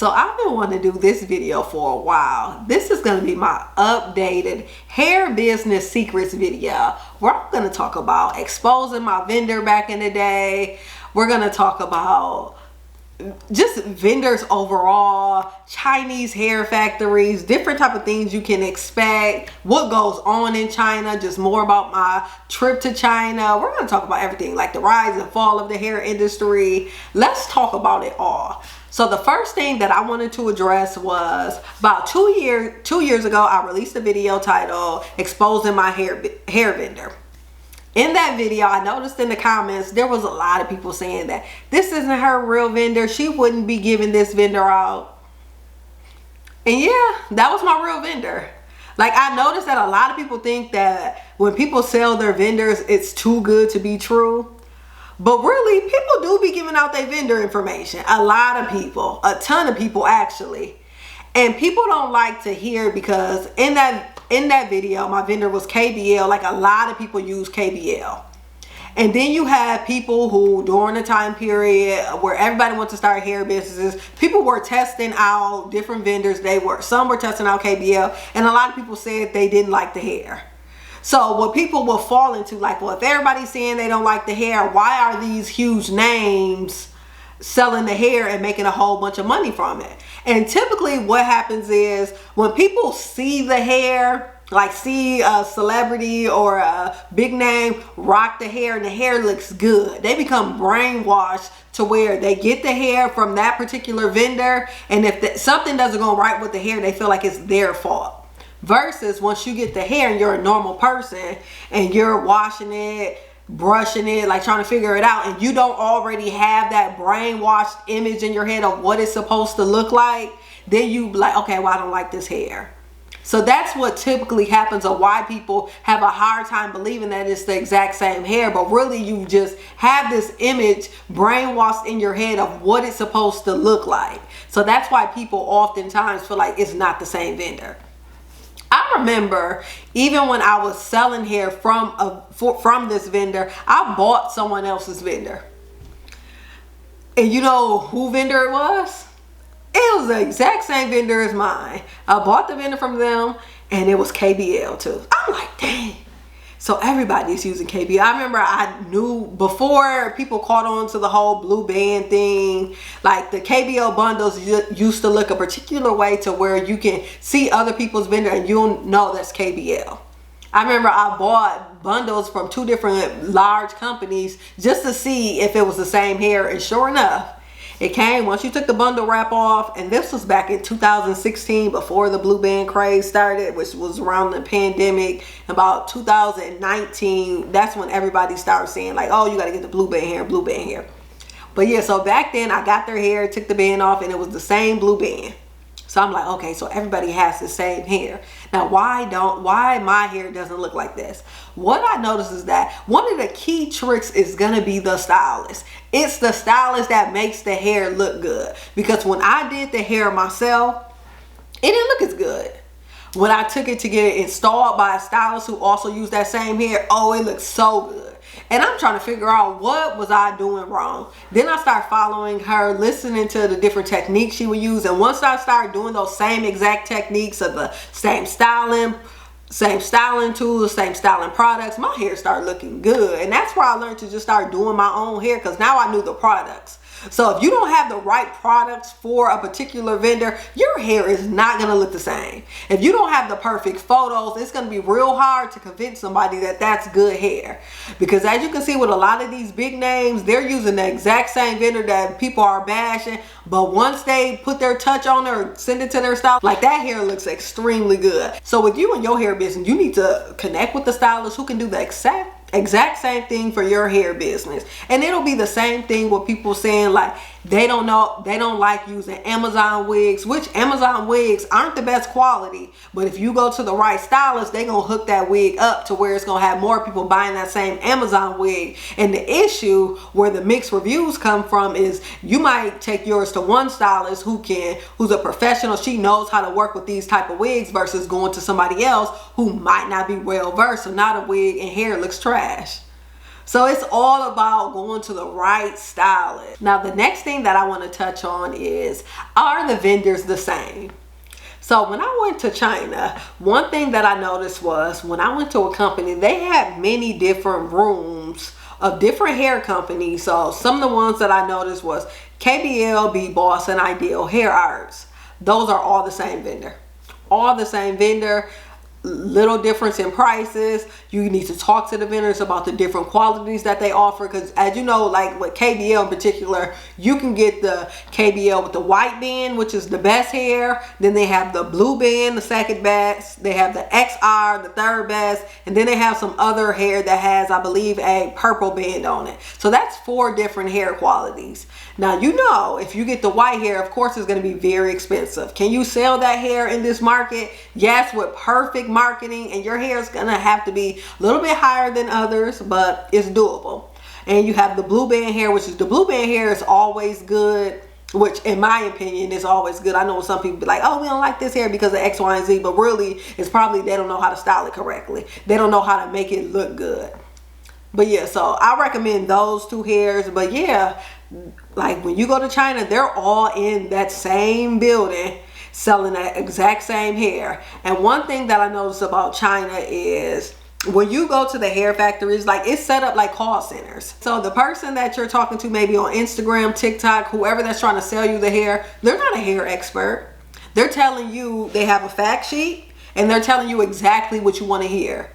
So I've been wanting to do this video for a while. This is going to be my updated hair business secrets video where I'm going to talk about exposing my vendor back in the day. We're going to talk about just vendors overall, Chinese hair factories, different type of things you can expect, what goes on in China, just more about my trip to China. We're going to talk about everything, like the rise and fall of the hair industry. Let's talk about it all. So the first thing that I wanted to address was about 2 years ago, I released a video titled Exposing My Hair Vendor. In that video, I noticed in the comments, there was a lot of people saying that this isn't her real vendor. She wouldn't be giving this vendor out. And yeah, that was my real vendor. Like, I noticed that a lot of people think that when people sell their vendors, it's too good to be true. But really, people do be giving out their vendor information. A lot of people, a ton of people actually. And people don't like to hear, because in that video, my vendor was KBL. Like, a lot of people use KBL. And then you have people who, during the time period where everybody wants to start hair businesses, people were testing out different vendors. Some were testing out KBL, and a lot of people said they didn't like the hair. So what people will fall into, like, well, if everybody's saying they don't like the hair, why are these huge names selling the hair and making a whole bunch of money from it? And typically what happens is when people see the hair, like see a celebrity or a big name rock the hair and the hair looks good, they become brainwashed to where they get the hair from that particular vendor, and if something doesn't go right with the hair, they feel like it's their fault. Versus once you get the hair and you're a normal person and you're washing it, brushing it, like trying to figure it out, and you don't already have that brainwashed image in your head of what it's supposed to look like, then you be like, okay, well, I don't like this hair. So that's what typically happens, or why people have a hard time believing that it's the exact same hair, but really you just have this image brainwashed in your head of what it's supposed to look like. So that's why people oftentimes feel like it's not the same vendor. I remember even when I was selling hair from this vendor, I bought someone else's vendor. And you know who vendor it was? It was the exact same vendor as mine. I bought the vendor from them, and it was KBL too. I'm like, dang. So everybody's using KBL. I remember I knew before people caught on to the whole blue band thing, like the KBL bundles used to look a particular way to where you can see other people's vendor and you'll know that's KBL. I remember I bought bundles from 2 different large companies just to see if it was the same hair, and sure enough, it came once you took the bundle wrap off. And this was back in 2016, before the blue band craze started, which was around the pandemic. About 2019, that's when everybody started saying like, oh, you got to get the blue band hair, blue band hair. But yeah, so back then I got their hair, took the band off, and it was the same blue band. So I'm like, okay, so everybody has the same hair. Now, why my hair doesn't look like this? What I noticed is that one of the key tricks is gonna be the stylist. It's the stylist that makes the hair look good. Because when I did the hair myself, it didn't look as good. When I took it to get it installed by a stylist who also used that same hair, oh, it looked so good. And I'm trying to figure out what was I doing wrong. Then I started following her, listening to the different techniques she would use. And once I started doing those same exact techniques of the same styling tools, same styling products, my hair started looking good. And that's where I learned to just start doing my own hair, because now I knew the products. So if you don't have the right products for a particular vendor, your hair is not going to look the same. If you don't have the perfect photos, it's going to be real hard to convince somebody that that's good hair. Because as you can see with a lot of these big names, they're using the exact same vendor that people are bashing. But once they put their touch on it or send it to their style, like, that hair looks extremely good. So with you and your hair business, you need to connect with the stylist who can do the exact same thing for your hair business. And it'll be the same thing with people saying like they don't like using Amazon wigs, which Amazon wigs aren't the best quality, but if you go to the right stylist, they gonna hook that wig up to where it's gonna have more people buying that same Amazon wig. And the issue where the mixed reviews come from is you might take yours to one stylist who's a professional, she knows how to work with these type of wigs, versus going to somebody else who might not be well versed, so now the wig and hair looks trash. So it's all about going to the right stylist. Now, the next thing that I want to touch on is, are the vendors the same? So when I went to China, one thing that I noticed was when I went to a company, they had many different rooms of different hair companies. So some of the ones that I noticed was KBL, B-Boss, and Ideal Hair Arts. Those are all the same vendor. All the same vendor. Little difference in prices. You need to talk to the vendors about the different qualities that they offer, because as you know, like with KBL in particular, you can get the KBL with the white band, which is the best hair. Then they have the blue band, the second best. They have the XR, the third best, and then they have some other hair that has, I believe, a purple band on it. So that's 4 different hair qualities. Now, you know, if you get the white hair, of course it's going to be very expensive. Can you sell that hair in this market? Yes, with perfect marketing, and your hair is going to have to be a little bit higher than others, but it's doable. And you have the blue band hair, which is the blue band hair is always good, which in my opinion is always good. I know some people be like, oh, we don't like this hair because of X, Y, and Z, but really it's probably they don't know how to style it correctly. They don't know how to make it look good. But yeah, so I recommend those 2 hairs. But yeah, like when you go to China, they're all in that same building selling that exact same hair. And one thing that I noticed about China is when you go to the hair factories, like it's set up like call centers. So the person that you're talking to, maybe on Instagram, TikTok, whoever that's trying to sell you the hair, they're not a hair expert. They're telling you, they have a fact sheet and they're telling you exactly what you want to hear.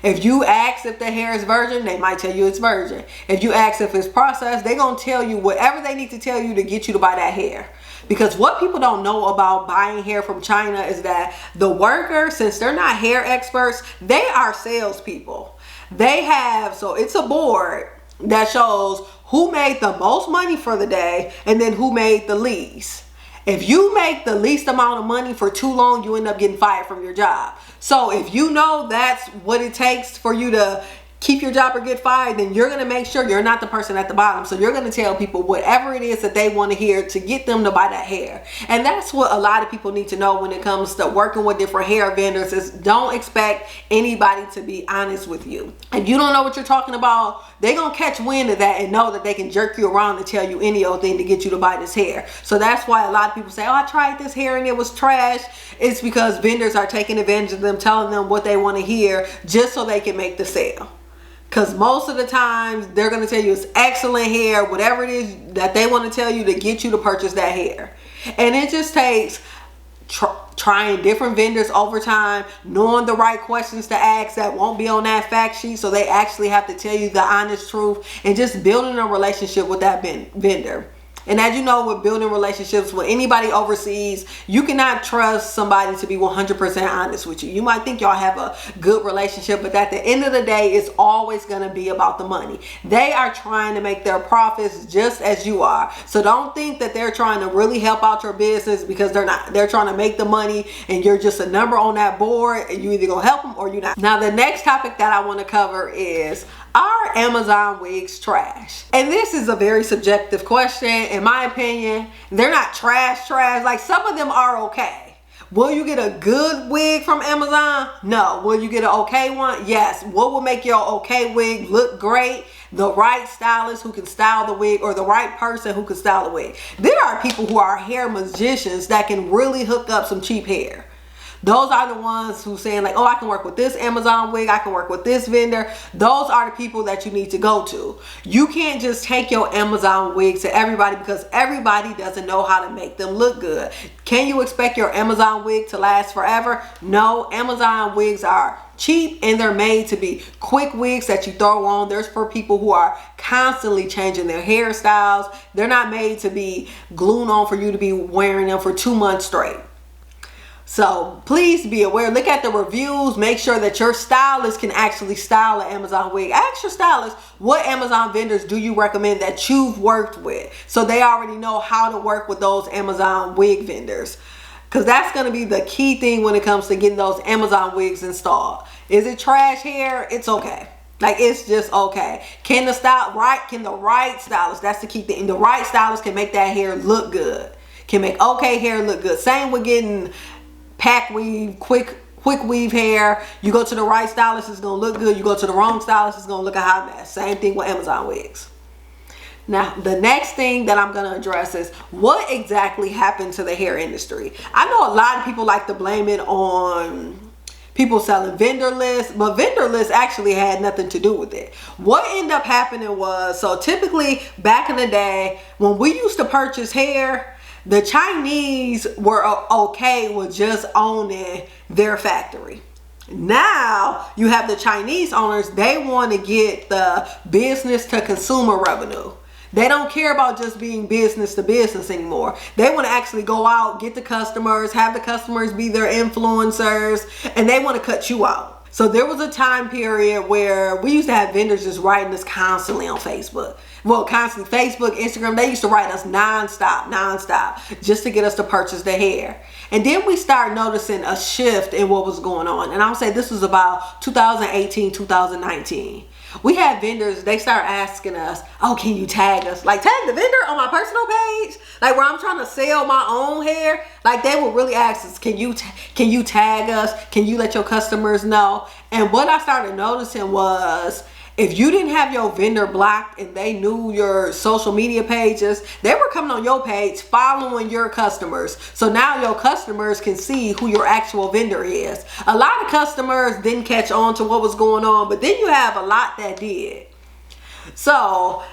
If you ask if the hair is virgin, they might tell you it's virgin. If you ask if it's processed, they're going to tell you whatever they need to tell you to get you to buy that hair. Because what people don't know about buying hair from China is that the worker, since they're not hair experts, they are salespeople. They have, so it's a board that shows who made the most money for the day and then who made the least. If you make the least amount of money for too long, you end up getting fired from your job. So if you know that's what it takes for you to keep your job or get fired, then you're going to make sure you're not the person at the bottom. So you're going to tell people whatever it is that they want to hear to get them to buy that hair. And that's what a lot of people need to know when it comes to working with different hair vendors is don't expect anybody to be honest with you. If you don't know what you're talking about, they're going to catch wind of that and know that they can jerk you around and tell you any old thing to get you to buy this hair. So that's why a lot of people say, oh, I tried this hair and it was trash. It's because vendors are taking advantage of them, telling them what they want to hear just so they can make the sale. Because most of the times they're going to tell you it's excellent hair, whatever it is that they want to tell you to get you to purchase that hair. And it just takes trying different vendors over time, knowing the right questions to ask that won't be on that fact sheet, so they actually have to tell you the honest truth, and just building a relationship with that vendor. And as you know, with building relationships with anybody overseas, you cannot trust somebody to be 100% honest with you. You might think y'all have a good relationship, but at the end of the day, it's always going to be about the money. They are trying to make their profits just as you are. So don't think that they're trying to really help out your business, because they're not. They're trying to make the money and you're just a number on that board, and you either going to help them or you're not. Now, the next topic that I want to cover is, are Amazon wigs trash? And this is a very subjective question. In my opinion, they're not trash. Like, some of them are okay. Will you get a good wig from Amazon? No. Will you get an okay one? Yes. What will make your okay wig look great? The right stylist who can style the wig, or the right person who can style the wig. There are people who are hair magicians that can really hook up some cheap hair. Those are the ones who saying like, oh, I can work with this Amazon wig, I can work with this vendor. Those are the people that you need to go to. You can't just take your Amazon wig to everybody, because everybody doesn't know how to make them look good. Can you expect your Amazon wig to last forever? No. Amazon wigs are cheap and they're made to be quick wigs that you throw on. There's for people who are constantly changing their hairstyles. They're not made to be glued on for you to be wearing them for 2 months straight. So please be aware. Look at the reviews. Make sure that your stylist can actually style an Amazon wig. Ask your stylist, what Amazon vendors do you recommend that you've worked with, so they already know how to work with those Amazon wig vendors. Because that's going to be the key thing when it comes to getting those Amazon wigs installed. Is it trash hair? It's okay. Like, it's just okay. Can the right stylist, that's the key thing. The right stylist can make that hair look good. Can make okay hair look good. Same with getting pack weave, quick quick weave hair. You go to the right stylist, it's gonna look good. You go to the wrong stylist, it's gonna look a hot mess. Same thing with Amazon wigs. Now, the next thing that I'm going to address is what exactly happened to the hair industry. I know a lot of people like to blame it on people selling vendor lists, but vendor lists actually had nothing to do with it. What ended up happening was, so typically back in the day, when we used to purchase hair, the Chinese were okay with just owning their factory. Now you have the Chinese owners, they want to get the business to consumer revenue. They don't care about just being business to business anymore. They want to actually go out, get the customers, have the customers be their influencers, and they want to cut you out. So there was a time period where we used to have vendors just writing us constantly on Facebook. Well, constantly, Facebook, Instagram, they used to write us nonstop, just to get us to purchase the hair. And then we started noticing a shift in what was going on. And I'll say this was about 2018, 2019. We had vendors, they start asking us, oh, can you tag us? Like, tag the vendor on my personal page? Like, where I'm trying to sell my own hair? Like, they would really ask us, can you tag us? Can you let your customers know? And what I started noticing was, if you didn't have your vendor blocked and they knew your social media pages, they were coming on your page following your customers. So now your customers can see who your actual vendor is. A lot of customers didn't catch on to what was going on, but then you have a lot that did. So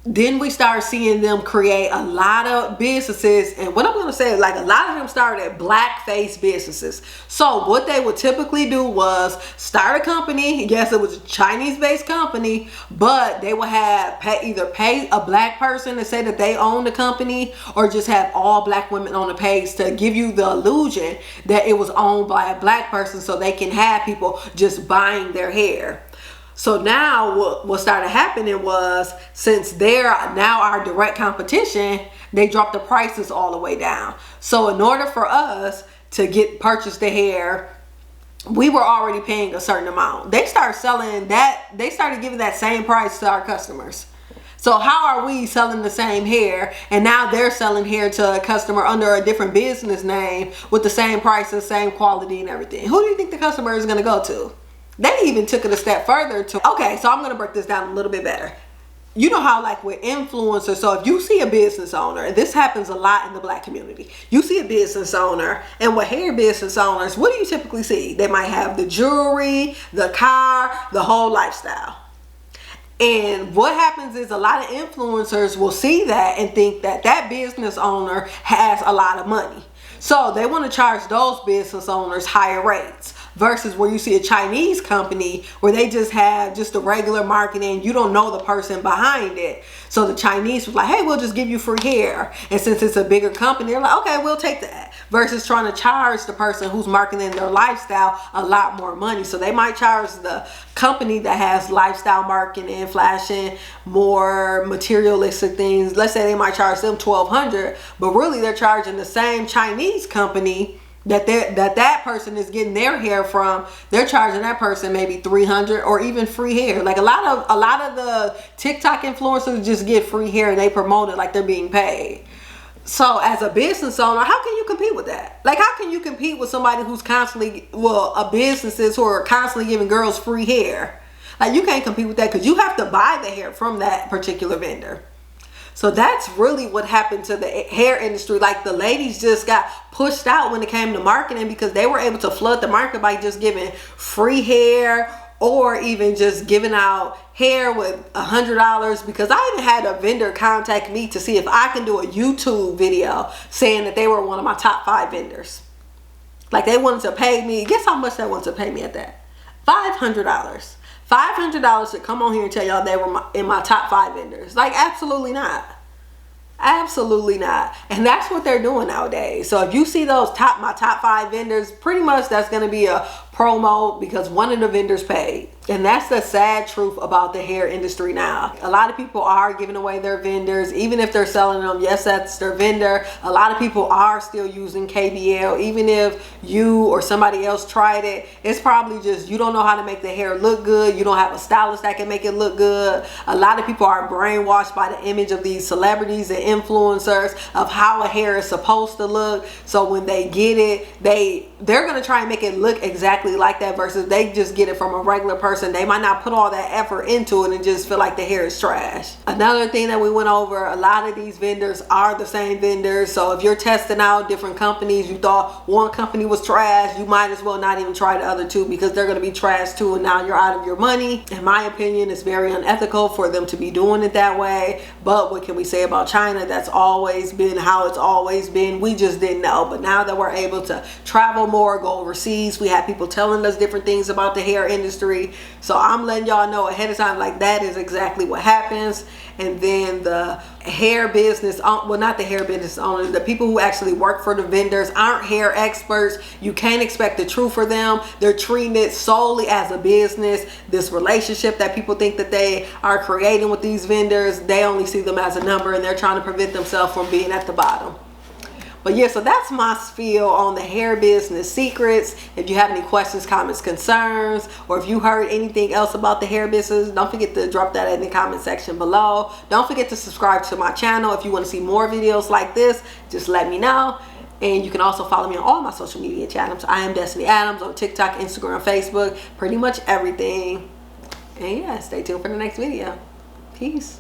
then we started seeing them create a lot of businesses, and what I'm going to say, like, a lot of them started blackface businesses. So what they would typically do was start a company. Yes, it was a Chinese-based company, but they would have either pay a black person to say that they own the company, or just have all black women on the page to give you the illusion that it was owned by a black person, so they can have people just buying their hair. So now what started happening was, since they're now our direct competition, they dropped the prices all the way down. So in order for us to purchase the hair, we were already paying a certain amount. They started selling that, they started giving that same price to our customers. So how are we selling the same hair, and now they're selling hair to a customer under a different business name with the same prices, same quality and everything? Who do you think the customer is going to go to? They even took it a step further to, okay, so I'm going to break this down a little bit better. You know how, like, with influencers, so if you see a business owner, and this happens a lot in the black community, you see a business owner, and with hair business owners, what do you typically see? They might have the jewelry, the car, the whole lifestyle. And what happens is, a lot of influencers will see that and think that that business owner has a lot of money. So they want to charge those business owners higher rates. Versus where you see a Chinese company where they just have just the regular marketing, you don't know the person behind it. So the Chinese was like, hey, we'll just give you free hair. And since it's a bigger company, they're like, okay, we'll take that. Versus trying to charge the person who's marketing their lifestyle a lot more money. So they might charge the company that has lifestyle marketing, flashing, more materialistic things. Let's say they might charge them $1,200, but really they're charging the same Chinese company that person is getting their hair from. They're charging that person maybe $300 or even free hair. Like, a lot of the TikTok influencers just get free hair and they promote it like they're being paid. So as a business owner, how can you compete with that? Like, how can you compete with somebody who's constantly, businesses who are constantly giving girls free hair? Like, you can't compete with that, because you have to buy the hair from that particular vendor. So that's really what happened to the hair industry. Like, the ladies just got pushed out when it came to marketing, because they were able to flood the market by just giving free hair, or even just giving out hair with $100. Because I even had a vendor contact me to see if I can do a YouTube video saying that they were one of my top 5 vendors. Like, they wanted to pay me. Guess how much they wanted to pay me at that? $500. $500 to come on here and tell y'all they were in my top 5 vendors. Like, absolutely not. Absolutely not. And that's what they're doing nowadays. So if you see those my top 5 vendors, pretty much that's going to be a promo, because one of the vendors paid. And that's the sad truth about the hair industry now. A lot of people are giving away their vendors, even if they're selling them. Yes, that's their vendor. A lot of people are still using KBL. Even if you or somebody else tried it, it's probably just you don't know how to make the hair look good. You don't have a stylist that can make it look good. A lot of people are brainwashed by the image of these celebrities and influencers of how a hair is supposed to look. So when they get it, they're going to try and make it look exactly exactly like that, versus they just get it from a regular person. They might not put all that effort into it and just feel like the hair is trash. Another thing that we went over, a lot of these vendors are the same vendors. So if you're testing out different companies, you thought one company was trash, you might as well not even try the other two, because they're going to be trash too, and now you're out of your money. In my opinion, it's very unethical for them to be doing it that way. But what can we say about China? That's always been how it's always been. We just didn't know. But now that we're able to travel more, go overseas, we have people telling us different things about the hair industry. So I'm letting y'all know ahead of time, like, that is exactly what happens. And then the hair business, well, not the hair business owners, the people who actually work for the vendors aren't hair experts. You can't expect the truth for them. They're treating it solely as a business. This relationship that people think that they are creating with these vendors, they only see them as a number, and they're trying to prevent themselves from being at the bottom. But yeah, so that's my spiel on the hair business secrets. If you have any questions, comments, concerns, or if you heard anything else about the hair business, don't forget to drop that in the comment section below. Don't forget to subscribe to my channel. If you want to see more videos like this, just let me know. And you can also follow me on all my social media channels. I am Destiny Adams on TikTok, Instagram, Facebook, pretty much everything. And yeah, stay tuned for the next video. Peace.